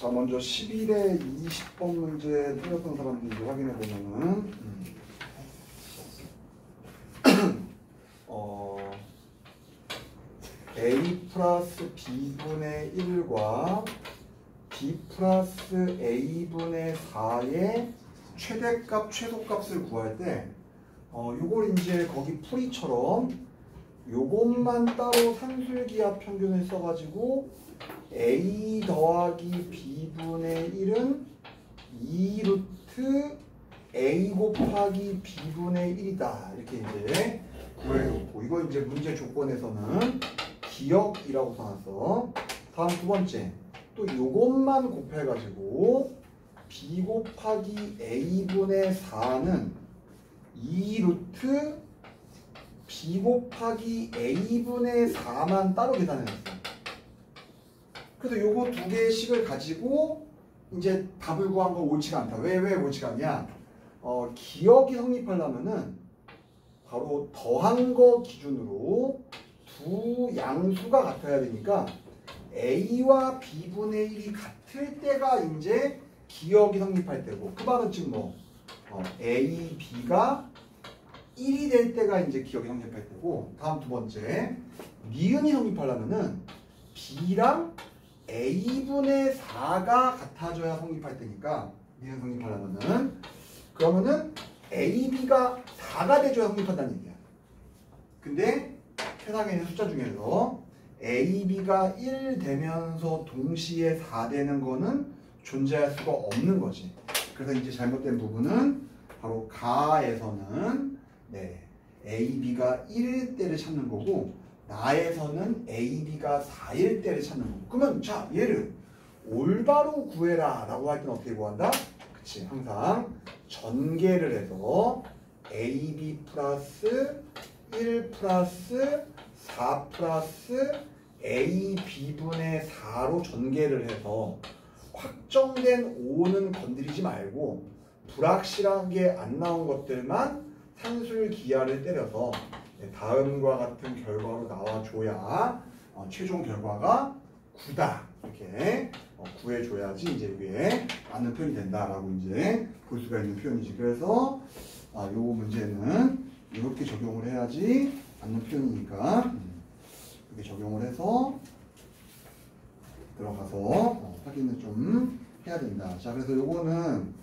자, 먼저 11에 20번 문제 틀렸던 사람들 확인해 보면은 A 플러스 B분의 1과 B 플러스 A분의 4의 최대값, 최소값을 구할 때 요걸 이제 거기 풀이처럼 요것만 따로 산술기하 평균을 써가지고 A 더하기 B분의 1은 2루트 A 곱하기 B분의 1이다. 이렇게 이제 구해놓고, 이거 이제 문제 조건에서는 기억이라고 써놨어. 다음 두 번째, 또 요것만 곱해가지고 B 곱하기 A분의 4는 2루트 B 곱하기 A분의 4만 따로 계산해놨어. 그래서 요거 두 개의 식을 가지고 이제 답을 구한 거 옳지가 않다. 왜 옳지가 않냐? 기억이 성립하려면은 바로 더한 거 기준으로 두 양수가 같아야 되니까 A와 B분의 1이 같을 때가 이제 기억이 성립할 때고, 그 말은 지금 뭐 A, B가 1이 될 때가 이제 기억이 성립할 때고, 다음 두 번째, 니은이 성립하려면은 B랑 A분의 4가 같아져야 성립할 때니까, 니은 성립하려면은 그러면은 A, B가 4가 돼줘야 성립한다는 얘기야. 근데 세상에 있는 숫자 중에서 A, B가 1 되면서 동시에 4 되는 거는 존재할 수가 없는 거지. 그래서 이제 잘못된 부분은 바로 가에서는 A, B가 1일 때를 찾는 거고, 나에서는 A, B가 4일 때를 찾는 거고. 그러면 자, 얘를 올바로 구해라 라고 할 때는 어떻게 구한다? 그치, 항상 전개를 해서 A, B 플러스 1 플러스 4 플러스 A, B분의 4로 전개를 해서 확정된 O는 건드리지 말고 불확실하게 안 나온 것들만 산술 기하를 때려서 다음과 같은 결과로 나와줘야 최종 결과가 9다. 이렇게 구해줘야지 이제 이게 맞는 표현이 된다라고 이제 볼 수가 있는 표현이지. 그래서 요 문제는 이렇게 적용을 해야지 맞는 표현이니까 이렇게 적용을 해서 들어가서 확인을 좀 해야 된다. 자, 그래서 요거는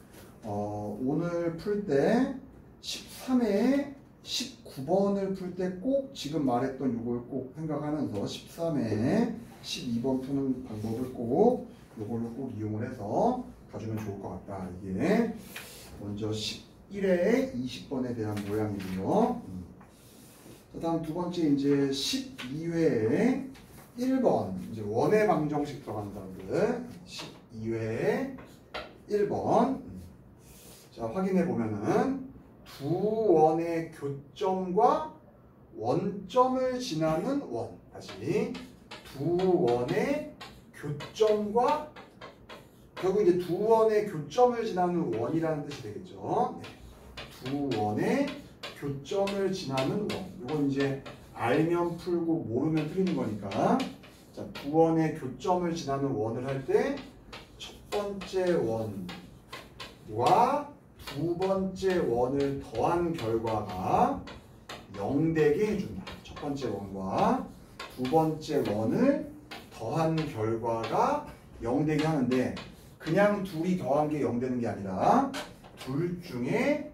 오늘 풀 때 13회 19번을 풀 때 꼭 지금 말했던 요걸 꼭 생각하면서 13회 12번 푸는 방법을 꼭 요걸로 꼭 이용을 해서 가주면 좋을 것 같다. 이게 먼저 11회 20번에 대한 모양이고요. 자, 다음 두 번째 이제 12회에 1번 이제 원의 방정식 들어가는 사람들 12회에 1번. 자, 확인해 보면은 두 원의 교점과 원점을 지나는 원. 다시 두 원의 교점과 결국 이제 두 원의 교점을 지나는 원이라는 뜻이 되겠죠. 두 원의 교점을 지나는 원. 이건 이제 알면 풀고 모르면 틀리는 거니까. 자, 두 원의 교점을 지나는 원을 할 때 첫 번째 원과 두 번째 원을 더한 결과가 0 되게 해준다. 첫 번째 원과 두 번째 원을 더한 결과가 0 되게 하는데, 그냥 둘이 더한 게 0 되는 게 아니라 둘 중에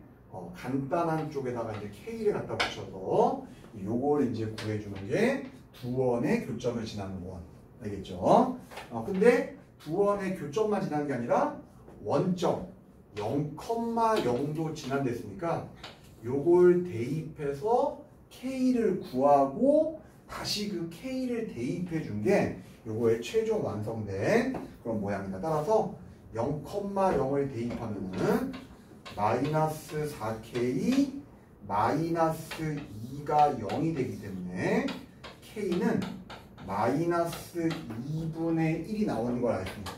간단한 쪽에다가 이제 K를 갖다 붙여서 요걸 이제 구해주는 게 두 원의 교점을 지나는 원. 알겠죠? 근데 두 원의 교점만 지나는 게 아니라 원점 0,0도 지난댔으니까 요걸 대입해서 K를 구하고 다시 그 K를 대입해 준 게 요거의 최종 완성된 그런 모양이다. 따라서 0,0을 대입하면은 마이너스 4K 마이너스 2가 0이 되기 때문에 K는 마이너스 2분의 1이 나오는 걸 알 수 있고,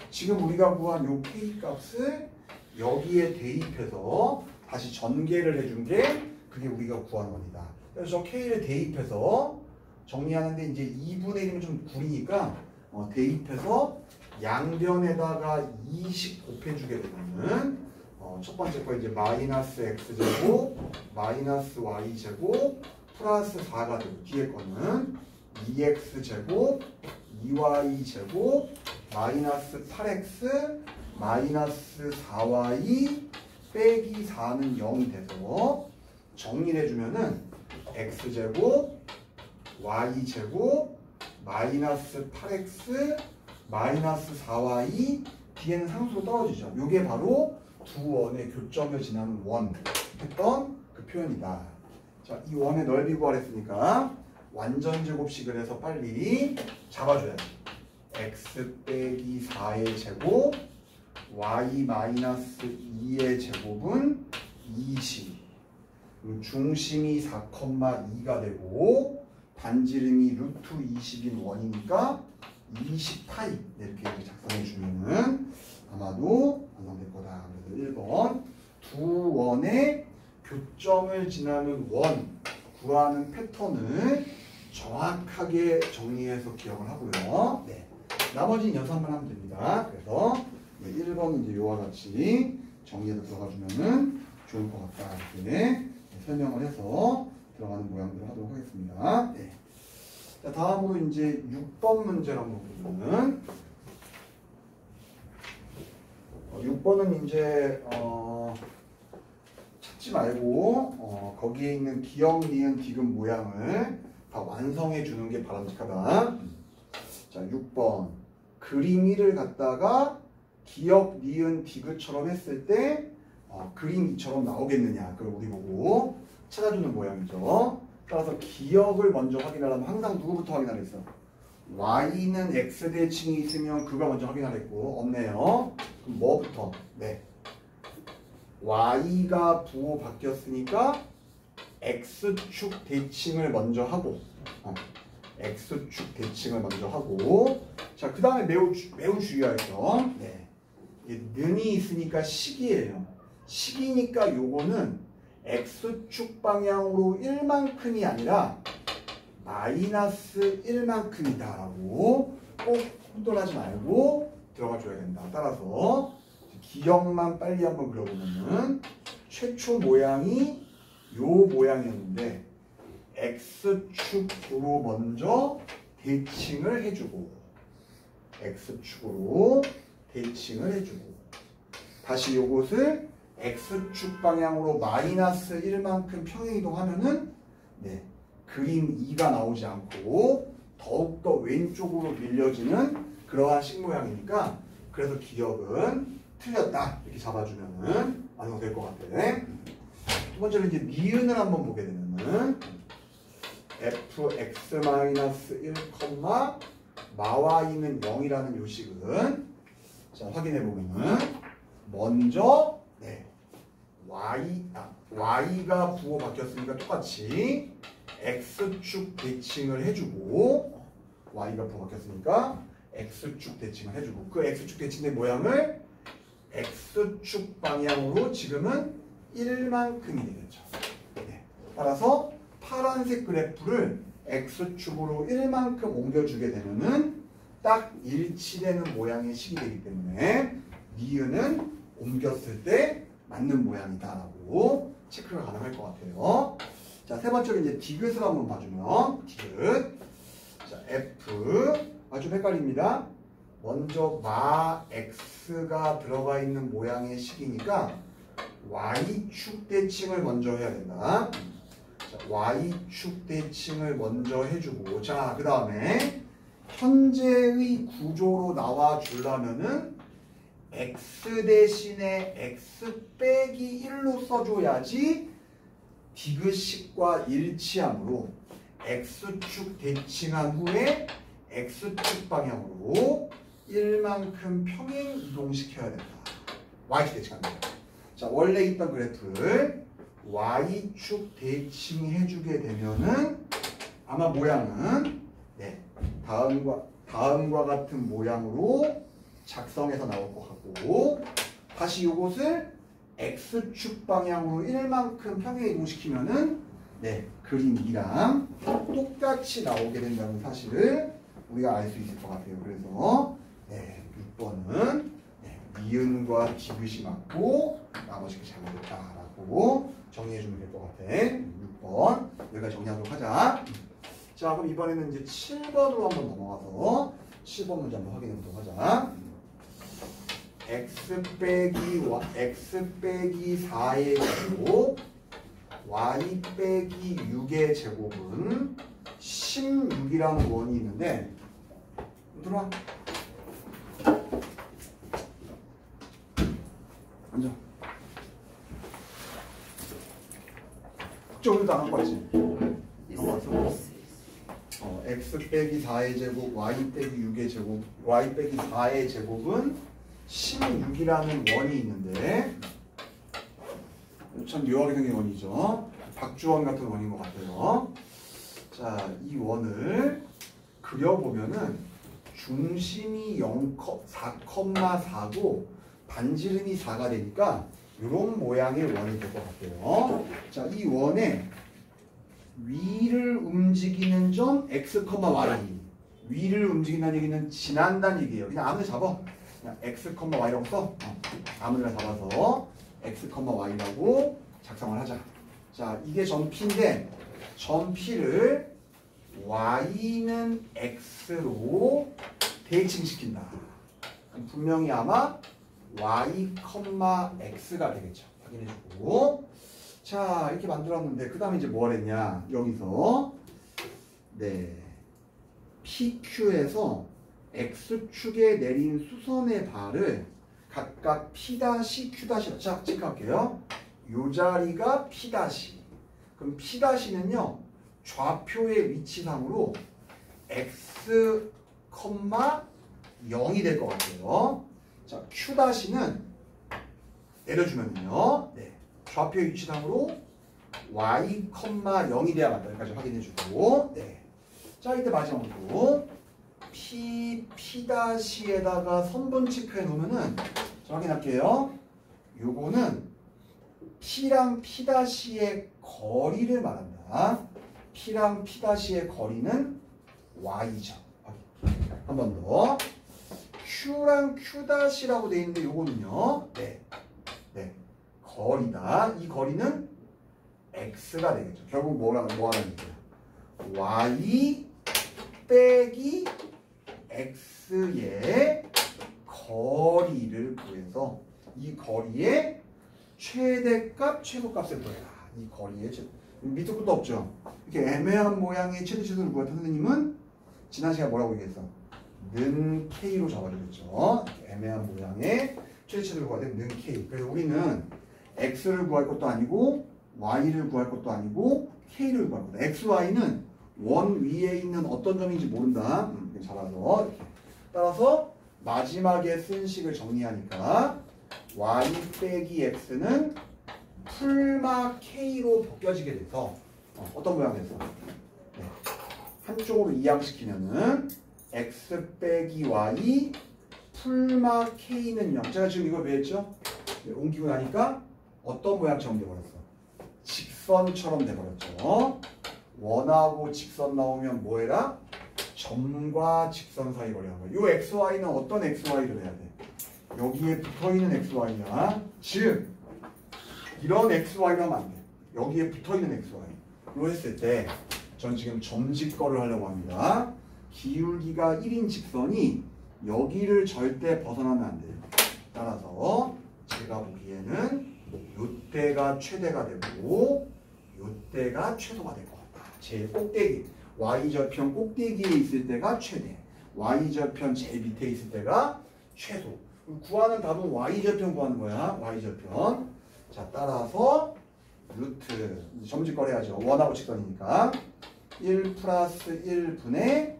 지금 우리가 구한 요 K 값을 여기에 대입해서 다시 전개를 해준 게 그게 우리가 구한 원이다. 그래서 K를 대입해서 정리하는데 이제 2분의 1이면 좀 구리니까 대입해서 양변에다가 2씩 곱해주게 되면은 첫 번째 거 이제 마이너스 x제곱 마이너스 y제곱 플러스 4가 되고 뒤에 거는 2x제곱 2y제곱 마이너스 8x 마이너스 4y 빼기 4는 0이 돼서 정리를 해주면은 x제곱 y제곱 마이너스 8x 마이너스 4y 뒤에는 상수로 떨어지죠. 이게 바로 두 원의 교점을 지나는 원 했던 그 표현이다. 자, 이 원의 넓이 구하랬으니까 완전 제곱식을 해서 빨리 잡아줘야지. x 빼기 4의 제곱 y 마이너스 2의 제곱은 20. 중심이 4,2가 되고 단지름이 루트 20인 원이니까 20파이 이렇게 작성해 주면은 아마도 완성될 거다. 그래서 1번 두 원의 교점을 지나는 원 구하는 패턴을 정확하게 정리해서 기억을 하고요. 네. 나머지는 연습만 하면 됩니다. 그래서 1번 이제 요와 같이 정리해서 들어가 주면은 좋을 것 같다. 이렇게 설명을 해서 들어가는 모양들을 하도록 하겠습니다. 네. 자, 다음으로 이제 6번 문제를 한번 보면은 6번은 이제 찾지 말고 거기에 있는 기역, 니은, 디귿 모양을 다 완성해 주는 게 바람직하다. 자, 6번 그림 1을 갖다가 기역, 니은, 디귿처럼 했을 때 그림 2처럼 나오겠느냐 그걸 우리 보고 찾아주는 모양이죠. 따라서 기역을 먼저 확인하려면 항상 누구부터 확인하랬어? y는 x 대칭이 있으면 그걸 먼저 확인하랬고 없네요. 그럼 뭐부터? 네. y가 부호 바뀌었으니까 x축 대칭을 먼저 하고 x축 대칭을 먼저 하고 자, 그 다음에 매우 주의할 점 네. 는이 있으니까 식이에요. 식이니까 요거는 x축 방향으로 1만큼이 아니라 마이너스 1만큼이다 라고 꼭 혼돈하지 말고 들어가 줘야 된다. 따라서 기역만 빨리 한번 그려보면은 최초 모양이 요 모양이었는데 x축으로 먼저 대칭을 해주고 x축으로 대칭을 해주고 다시 요것을 x축 방향으로 마이너스 1만큼 평행이동하면은 네, 그림 2가 나오지 않고 더욱더 왼쪽으로 밀려지는 그러한 식모양이니까 그래서 기역은 틀렸다 이렇게 잡아주면은 완성될 것 같아. 두 번째로 이제 니은을 한번 보게 되면은 fx-1, 마y는 0이라는 요식은 자 확인해 보면은 먼저 네, y가 부호 바뀌었으니까 똑같이 x축 대칭을 해주고 y가 부호 바뀌었으니까 x축 대칭을 해주고 그 x축 대칭의 모양을 x축 방향으로 지금은 1만큼이 되겠죠. 네. 따라서 파란색 그래프를 x축으로 1만큼 옮겨주게 되면은 딱 일치되는 모양의 식이 되기 때문에 니은은 옮겼을 때 맞는 모양이다라고 체크가 가능할 것 같아요. 자, 세 번째로 이제 디귿을 한번 봐주면 디귿. 자, f 좀 헷갈립니다. 먼저 마 x가 들어가 있는 모양의 식이니까 y축 대칭을 먼저 해야 된다. 자, y축 대칭을 먼저 해주고 자, 그 다음에 현재의 구조로 나와 주려면은 x 대신에 x 빼기 1로 써줘야지 디귿식과 일치하므로 x축 대칭한 후에 x축 방향으로 1만큼 평행 이동시켜야 된다. y축 대칭합니다. 자, 원래 있던 그래프를 y축 대칭해주게 되면은 아마 모양은 네, 다음과 같은 모양으로 작성해서 나올 것 같고 다시 이것을 x축 방향으로 1만큼 평행 이동시키면은 네, 그림 2랑 똑같이 나오게 된다는 사실을 우리가 알 수 있을 것 같아요. 그래서 네, 6번은 네, 니은과 디귿이 맞고 나머지가 잘못됐다라고 정리해주면 될 것 같아. 6번 여기까지 정리하도록 하자. 자, 그럼 이번에는 이제 7번으로 한번 넘어가서 7번 문제 한번 확인해 보도록 하자. x 빼기 4의 제곱 y 빼기 6의 제곱은 16이라는 원이 있는데 들어와. 앉아. 저기도 안 갖고 왔지? x 빼기 4의 제곱, y 빼기 6의 제곱, y 빼기 4의 제곱은 16이라는 원이 있는데 참 묘하게 생긴 원이죠. 박주원 같은 원인 것 같아요. 자, 이 원을 그려보면은 중심이 4,4고 반지름이 4가 되니까 이런 모양의 원이 될 것 같아요. 자, 이 원의 위를 움직이는 점 x, y. 위를 움직인다는 얘기는 지난다는 얘기예요. 그냥 아무나 잡아. 그냥 x, y라고 써. 아무나 잡아서 x, y라고 작성을 하자. 자, 이게 점 P인데 점 P를 y는 x로 대칭시킨다. 분명히 아마 y, x가 되겠죠. 확인해주고. 자, 이렇게 만들었는데 그 다음에 이제 뭘 했냐. 여기서 네 PQ에서 X축에 내린 수선의 발을 각각 P-, Q-자, 체크할게요. 요 자리가 P-. 그럼 P-는요 좌표의 위치상으로 X, 0이 될 것 같아요. 자, Q-는 내려주면요. 네. 좌표의 위치상으로 y, 0이 돼야 맞다. 여기까지 확인해주고. 네. 자, 이때 마지막으로 P-에다가 선분 체크해 놓으면은 자, 확인할게요. 요거는 P랑 P-의 거리를 말한다. P랑 P-의 거리는 y죠. 한 번 더. Q랑 Q-라고 돼 있는데 요거는요. 네. 거리다. 이 거리는 x가 되겠죠. 결국 뭐라는 얘기예요? y 빼기 x의 거리를 구해서 이 거리의 최대값, 최소값을 구해라. 이 거리의 밑도 끝도 없죠. 이렇게 애매한 모양의 최대 최소를 구할 때 선생님은 지난 시간에 뭐라고 얘기했어? 는 k로 잡아주겠죠. 애매한 모양의 최대 최소를 구할 때 는 k. 그래서 우리는 x를 구할 것도 아니고 y를 구할 것도 아니고 k를 구할 거다. x, y는 원 위에 있는 어떤 점인지 모른다. 잡아서 이렇게. 따라서 마지막에 쓴 식을 정리하니까 y 빼기 x는 풀마 k로 벗겨지게 돼서 어떤 모양이 됐어? 네. 한쪽으로 이항시키면은 x 빼기 y 풀마 k는 0. 제가 지금 이걸 왜 했죠? 네, 옮기고 나니까 어떤 모양처럼 돼버렸어? 직선처럼 돼버렸죠. 원하고 직선 나오면 뭐 해라? 점과 직선 사이 거리라는 거야. 요 xy는 어떤 xy를 해야 돼? 여기에 붙어있는 xy야. 즉 이런 xy를 하면 안 돼. 여기에 붙어있는 xy로 했을 때 전 지금 점직거를 하려고 합니다. 기울기가 1인 직선이 여기를 절대 벗어나면 안 돼요. 따라서 제가 보기에는 요때가 최대가 되고 요때가 최소가 될 것 같다. 제일 꼭대기 y절편 꼭대기에 있을 때가 최대, y절편 제일 밑에 있을 때가 최소. 구하는 답은 y절편 구하는 거야. y절편. 자, 따라서 루트 점직거리 해야죠. 원하고 직선이니까 1 플러스 1분의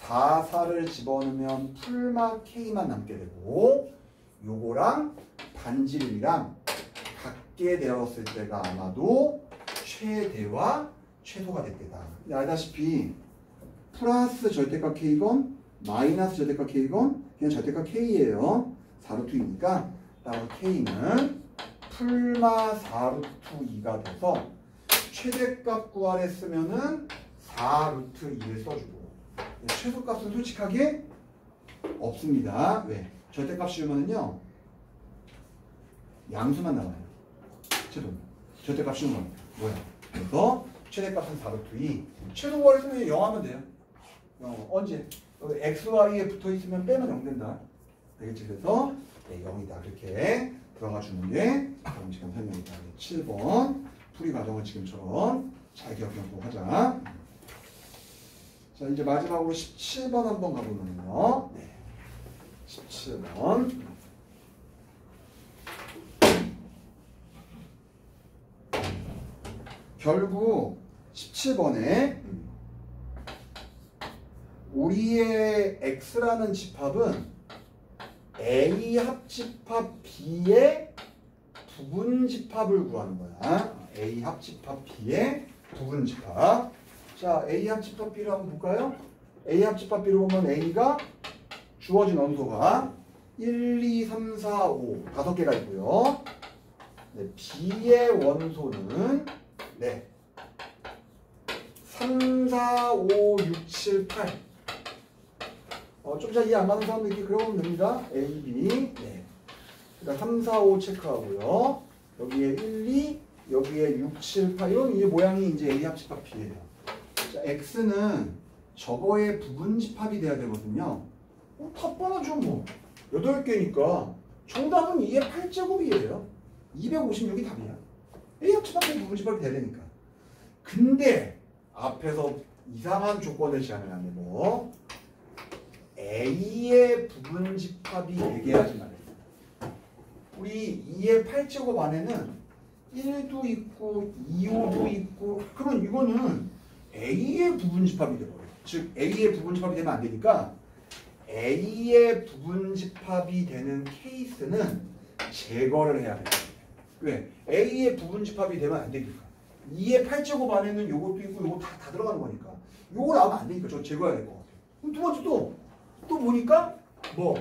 4를 집어넣으면 풀마 k만 남게 되고 요거랑 반지름이랑 같게 되었을 때가 아마도 최대와 최소가 될 때다. 근데 알다시피 플러스 절대값 k건 마이너스 절대값 k건 그냥 절대값 k예요. 4루트2니까 따라서 k는 풀마 4루트 2가 돼서 최대값 구하랬으면은 4루트 2를 써주고 최소값은 솔직하게 없습니다. 왜? 절대값 씌우면은요 양수만 나와요. 절대값 씌우면 뭐야? 그래서 최대값은 4루트 2. 최소값을 쓰면 0 하면 돼요. 언제? x, y에 붙어 있으면 빼면 0 된다. 알겠지? 그래서 네, 0이다. 그렇게 들어가 주는 게 그럼 지금 설명이다. 7번 풀이 과정을 지금처럼 잘 기억하고 하자. 자, 이제 마지막으로 17번 한번 가보면요. 네. 17번. 결국 17번에 우리의 x라는 집합은 a 합집합 b의 부분집합을 구하는 거야. a 합집합 b의 부분집합. 자, a 합집합 b를 한번 볼까요? a 합집합 b를 보면 a가 주어진 원소가 1, 2, 3, 4, 5 5개가 있고요. 네, b의 원소는 네 3, 4, 5, 6, 7, 8 좀 잘 이해 안 가는 사람도 이렇게 그려보면 됩니다. A, B 네. 그러니까 3, 4, 5 체크하고요. 여기에 1, 2 여기에 6, 7, 8 이런 이 모양이 이제 A 합집합 B예요. 자, X는 저거의 부분집합이 돼야 되거든요. 답변하죠 뭐. 8개니까 정답은 2의 8제곱이에요. 256이 답이야. A 합집합의 부분집합이 돼야 되니까. 근데 앞에서 이상한 조건을 제안을 하면 뭐 A의 부분집합이 4개야지 말이야. 우리 2의 8제곱 안에는 1도 있고 2호도 있고 그러면 이거는 A의 부분집합이 돼버려요. 즉 A의 부분집합이 되면 안 되니까 A의 부분집합이 되는 케이스는 제거를 해야 돼요. 왜? A의 부분집합이 되면 안 되니까. 2의 8제곱 안에는 요것도 있고 요거 다 들어가는 거니까. 요거 나오면 안 되니까 저 제거해야 될 것 같아요. 그럼 두 번째 또 보니까 뭐?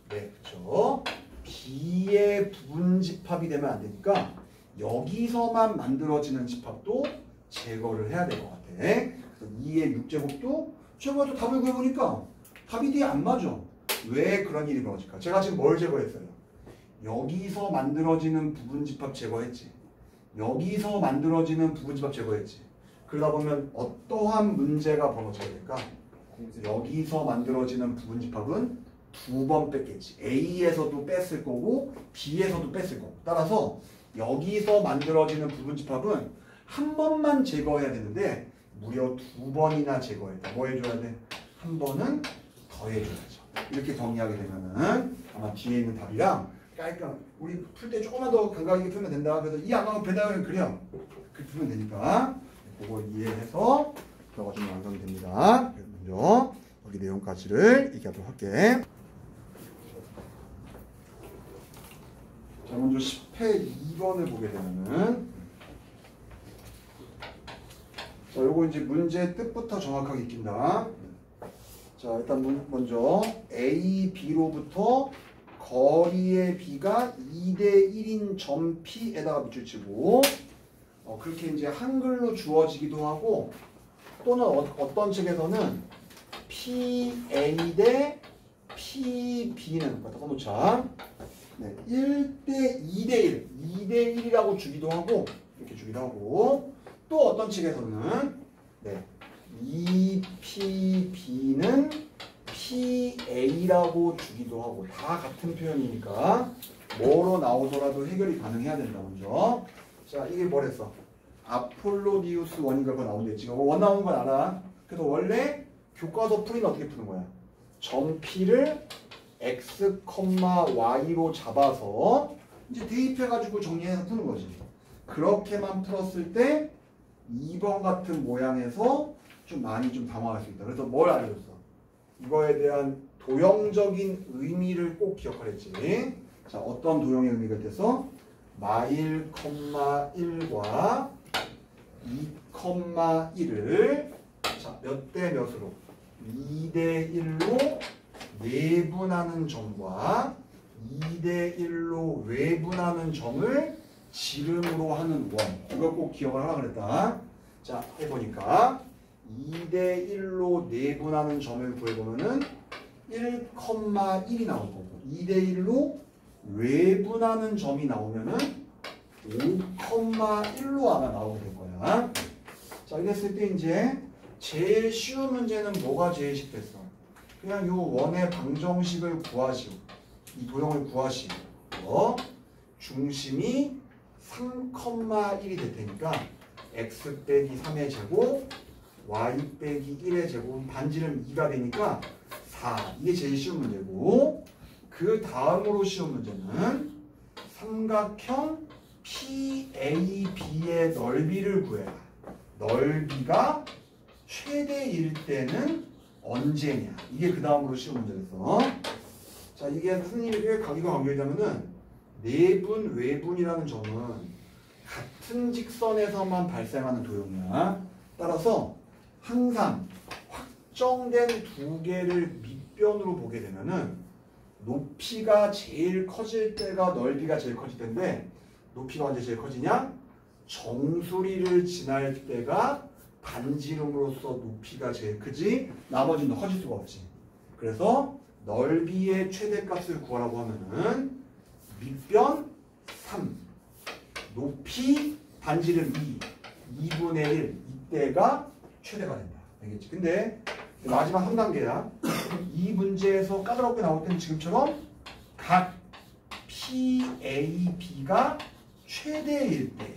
네, 그렇죠. B의 부분집합이 되면 안 되니까 여기서만 만들어지는 집합도 제거를 해야 될 것 같아. 그래서 2의 6제곱도 제거해서 답을 구해보니까 답이 뒤에 안 맞아. 왜 그런 일이 벌어질까? 제가 지금 뭘 제거했어요? 여기서 만들어지는 부분집합 제거했지. 여기서 만들어지는 부분집합 제거했지. 그러다 보면 어떠한 문제가 벌어져야 될까? 여기서 만들어지는 부분집합은 2번 뺐겠지. A에서도 뺐을 거고 B에서도 뺐을 거고. 따라서 여기서 만들어지는 부분집합은 한 번만 제거해야 되는데 무려 2번이나 제거했다. 뭐 해줘야 돼? 한 번은 더 해줘야죠. 이렇게 정리하게 되면은 아마 뒤에 있는 답이랑 깔끔 우리 풀 때 조금만 더 감각있게 풀면 된다. 그래서 이 안강은 배당을 그려. 그렇게 풀면 되니까 그거 이해해서 들어가주면 완성이 됩니다. 먼저 여기 내용까지를 얘기하도록 할게. 자, 먼저 10회 2번을 보게 되면은 자, 요거 이제 문제 뜻부터 정확하게 익힌다. 자, 일단 먼저 A, B로부터 거리의 B가 2대 1인 점 P에다가 밑줄 치고 그렇게 이제 한글로 주어지기도 하고 또는 어떤 책에서는 PA 대 PB는 갖다 써놓자. 네, 1대 2대 1, 2대 1이라고 주기도 하고 이렇게 주기도 하고 또 어떤 책에서는 네, 2PB는 PA라고 주기도 하고 다 같은 표현이니까 뭐로 나오더라도 해결이 가능해야 된다. 먼저 자 이게 뭐랬어? 아폴로디우스 원인가 그거 나온대. 지금 원 나오는 건 알아. 그래서 원래 교과서 풀이는 어떻게 푸는 거야? 점 P를 x, y로 잡아서 이제 대입해가지고 정리해서 푸는 거지. 그렇게만 풀었을 때 2번 같은 모양에서 좀 많이 좀 당황할 수 있다. 그래서 뭘 알려줬어? 이거에 대한 도형적인 의미를 꼭 기억하랬지. 자, 어떤 도형의 의미가 돼서 마일, 1과 2,1을 자, 몇 대 몇으로? 2대 1로 내분하는 점과 2대 1로 외분하는 점을 지름으로 하는 원. 이걸 꼭 기억을 하라 그랬다. 자, 해보니까 2대 1로 내분하는 점을 구해보면은 1,1이 나올 거고 2대1로 외분하는 점이 나오면은 5,1로 아마 나오게 될 거야. 자, 이랬을 때 이제 제일 쉬운 문제는 뭐가 제일 쉽겠어? 그냥 요 원의 방정식을 구하시오. 이 도형을 구하시오. 중심이 3,1이 될 테니까 x 빼기 3의 제곱 y 빼기 1의 제곱 반지름 2가 되니까 4. 이게 제일 쉬운 문제고 그 다음으로 쉬운 문제는 삼각형 PAB의 넓이를 구해라. 넓이가 최대일 때는 언제냐. 이게 그 다음으로 쉬운 문제였어. 자, 이게 선생님이 왜 가기가 관계되냐면은 내분, 외분이라는 점은 같은 직선에서만 발생하는 도형이야. 따라서 항상 확정된 두 개를 밑변으로 보게 되면은 높이가 제일 커질 때가 넓이가 제일 커질 텐데 높이가 언제 제일 커지냐? 정수리를 지날 때가 반지름으로서 높이가 제일 크지 나머지는 커질 수가 없지. 그래서 넓이의 최대값을 구하라고 하면은 밑변 3, 높이 반지름 2, 2분의 1 이때가 최대가 된다. 알겠지? 근데 마지막 3단계야. 이 문제에서 까다롭게 나올 때는 지금처럼 각 PAB가 최대일 때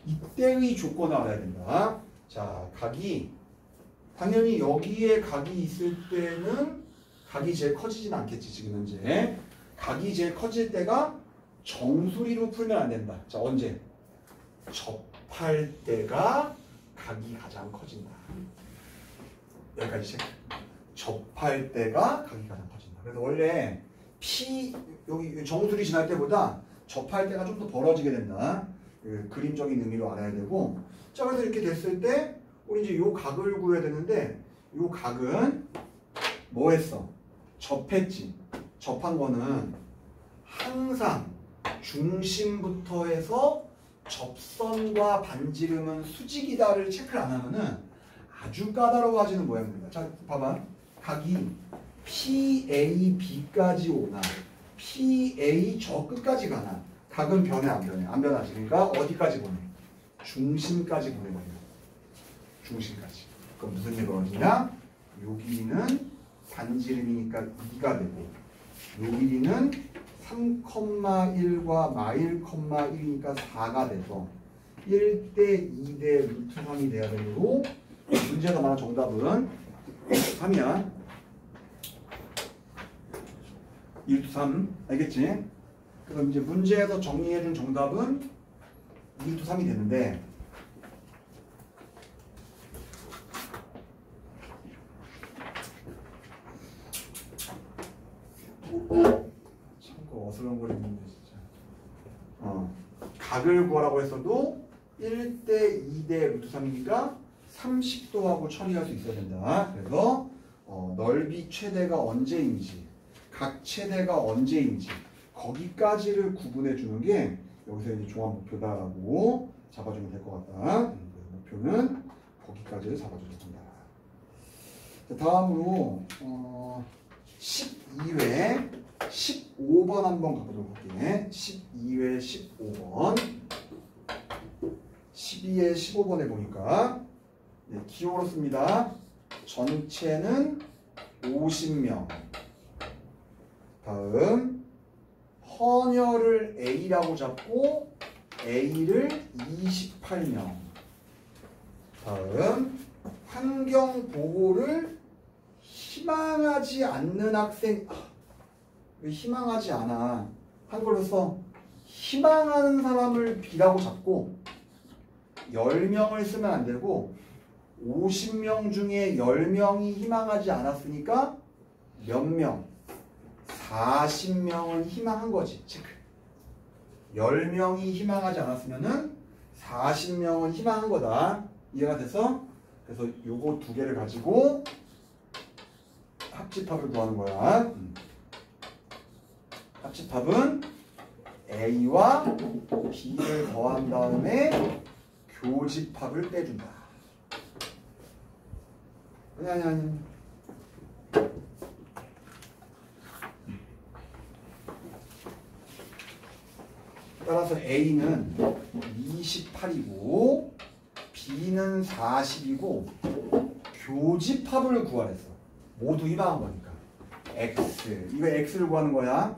이때의 조건을 알아야 된다. 자, 각이 당연히 여기에 각이 있을 때는 각이 제일 커지진 않겠지. 지금 현재 각이 제일 커질 때가 정수리로 풀면 안 된다. 자, 언제? 접할 때가 각이 가장 커진다. 여기까지 체크. 접할 때가 각이 가장 커진다. 그래서 원래 여기 정수리 지날 때보다 접할 때가 좀 더 벌어지게 된다. 그 그림적인 의미로 알아야 되고. 자, 그래서 이렇게 됐을 때 우리 이제 요 각을 구해야 되는데 요 각은 뭐 했어? 접했지. 접한 거는 항상 중심부터 해서 접선과 반지름은 수직이다를 체크를 안 하면은 아주 까다로워지는 모양입니다. 자, 봐봐. 각이 PAB까지 오나 PA 저 끝까지 가나 각은 변해 안 변해? 안 변하지. 그러니까 어디까지 보내? 중심까지 보내버려. 중심까지. 그럼 무슨 일이 벌어지냐? 요 길이는 반지름이니까 2가 되고 요 길이는 3,1과 -1,1이니까 4가 돼서 1대 2대 루트 3이 돼야 되므로 문제가 말한 정답은 3이야. 1루트 3 알겠지? 그럼 이제 문제에서 정리해준 정답은 2루트 3이 되는데 참고 어슬렁거리는데 진짜 각을 구하라고 했어도 1대 2대 루트 3이니까 30도하고 처리할 수 있어야 된다. 그래서 넓이 최대가 언제인지 각 최대가 언제인지 거기까지를 구분해 주는 게 여기서 이제 종합 목표다라고 잡아주면 될 것 같다. 목표는 거기까지를 잡아줘야 된다. 자, 다음으로 12회 15번 한번 가보도록 할게. 12회 15번 12회 15번에 보니까 기호로 씁니다. 전체는 50명. 다음 헌혈을 A라고 잡고 A를 28명. 다음 환경보호를 희망하지 않는 학생. 왜 희망하지 않아? 한글로 써. 희망하는 사람을 B라고 잡고 10명을 쓰면 안 되고 50명 중에 10명이 희망하지 않았으니까 몇 명? 40명은 희망한 거지. 체크. 10명이 희망하지 않았으면은 40명은 희망한 거다. 이해가 됐어? 그래서 요거 두 개를 가지고 합집합을 구하는 거야. 합집합은 A와 B를 더한 다음에 교집합을 빼준다. 아니. 따라서 A는 28이고 B는 40이고 교집합을 구하랬어. 모두 희망한 거니까. X. 이거 X를 구하는 거야.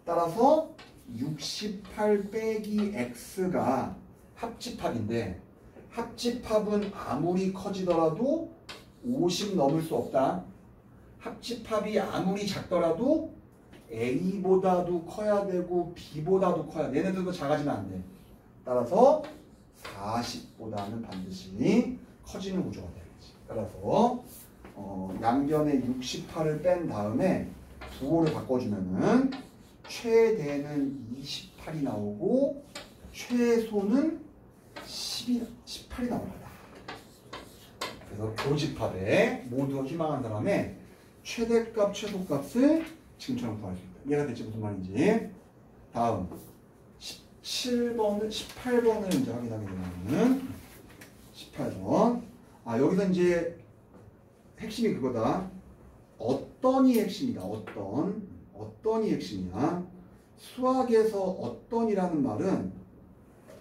따라서 68 빼기 X가 합집합인데 합집합은 아무리 커지더라도 50 넘을 수 없다. 합집합이 아무리 작더라도 A보다도 커야 되고 B보다도 커야 돼. 얘네들도 작아지면 안 돼. 따라서 40보다는 반드시 커지는 구조가 되겠지. 따라서 양변에 68을 뺀 다음에 부호를 바꿔주면은 최대는 28이 나오고 최소는 18이 나옵니다. 그래서 교집합에 모두 희망한 사람의 최대값, 최소값을 지금처럼 구할 수 있다. 이해가 될지 무슨 말인지. 다음 18번을 이제 확인하게 되면은 18번. 여기서 이제 핵심이 그거다. 어떤이 핵심이다. 어떤이 핵심이야. 수학에서 어떤이라는 말은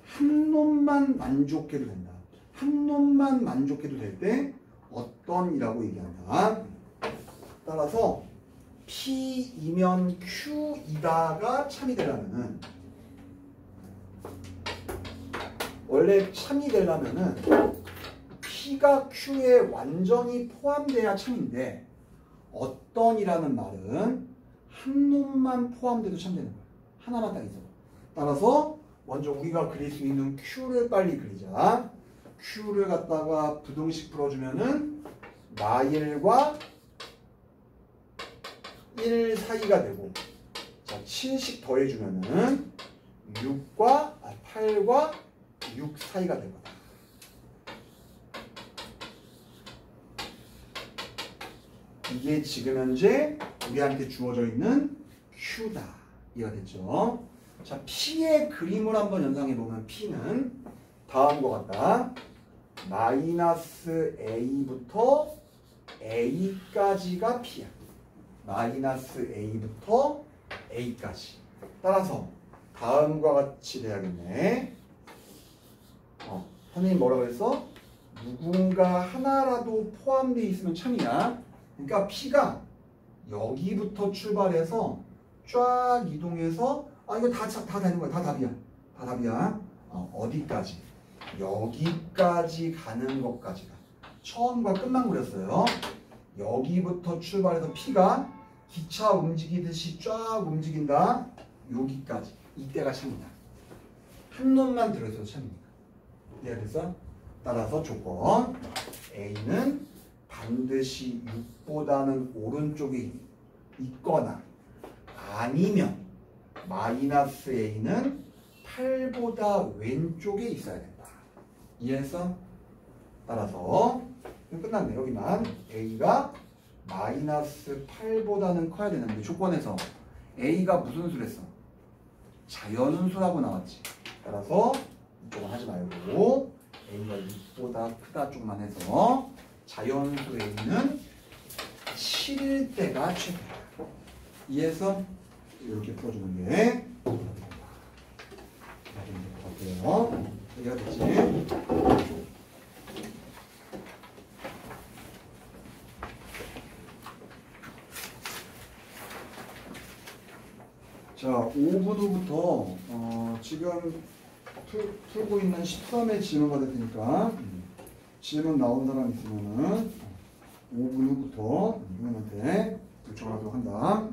한 놈만 만족해도 된다. 한 놈만 만족해도 될 때 어떤이라고 얘기한다. 따라서 P이면 Q이다가 참이 되려면은 원래 참이 되려면은 P가 Q에 완전히 포함돼야 참인데 어떤이라는 말은 한 놈만 포함돼도 참 되는 거야. 하나만 딱 있어. 따라서 먼저 우리가 그릴 수 있는 Q를 빨리 그리자. Q를 갖다가 부등식 풀어주면은 마일과 1 사이가 되고, 자 7씩 더해주면은 8과 6 사이가 되거든. 이게 지금 현재 우리한테 주어져 있는 Q다. 이해가 됐죠? 자, P의 그림을 한번 연상해 보면 P는 다음과 같다. 마이너스 A부터 A까지가 P야. 마이너스 A부터 A까지. 따라서 다음과 같이 돼야겠네. 선생님 뭐라고 했어? 누군가 하나라도 포함되어 있으면 참이야. 그러니까 P가 여기부터 출발해서 쫙 이동해서 이거 다 되는 거야. 다 답이야. 다 답이야. 어디까지? 여기까지 가는 것까지가. 처음과 끝만 그렸어요. 여기부터 출발해서 P가 기차 움직이듯이 쫙 움직인다. 여기까지. 이때가 참이다. 한 놈만 들어있어도 참이니까. 이해가 됐어? 따라서 조건 A는 반드시 6보다는 오른쪽에 있거나 아니면 마이너스 A는 8보다 왼쪽에 있어야 된다. 이해했어? 따라서 끝났네. 여기만 A가 마이너스 8보다는 커야 되는데 조건에서 A가 무슨 수를 했어? 자연수라고 나왔지. 따라서 이쪽은 하지 말고 A가 6보다 크다 쪽만 해서 자연수 A는 7일 때가 최대야. 이해해서 이렇게 풀어주는 게 같아요. 이해가 됐지? 자, 5분 후부터 지금 풀고 있는 13의 질문 받을 테니까 질문 나온 사람 있으면은 5분 후부터 선생님한테 요청하도록 한다.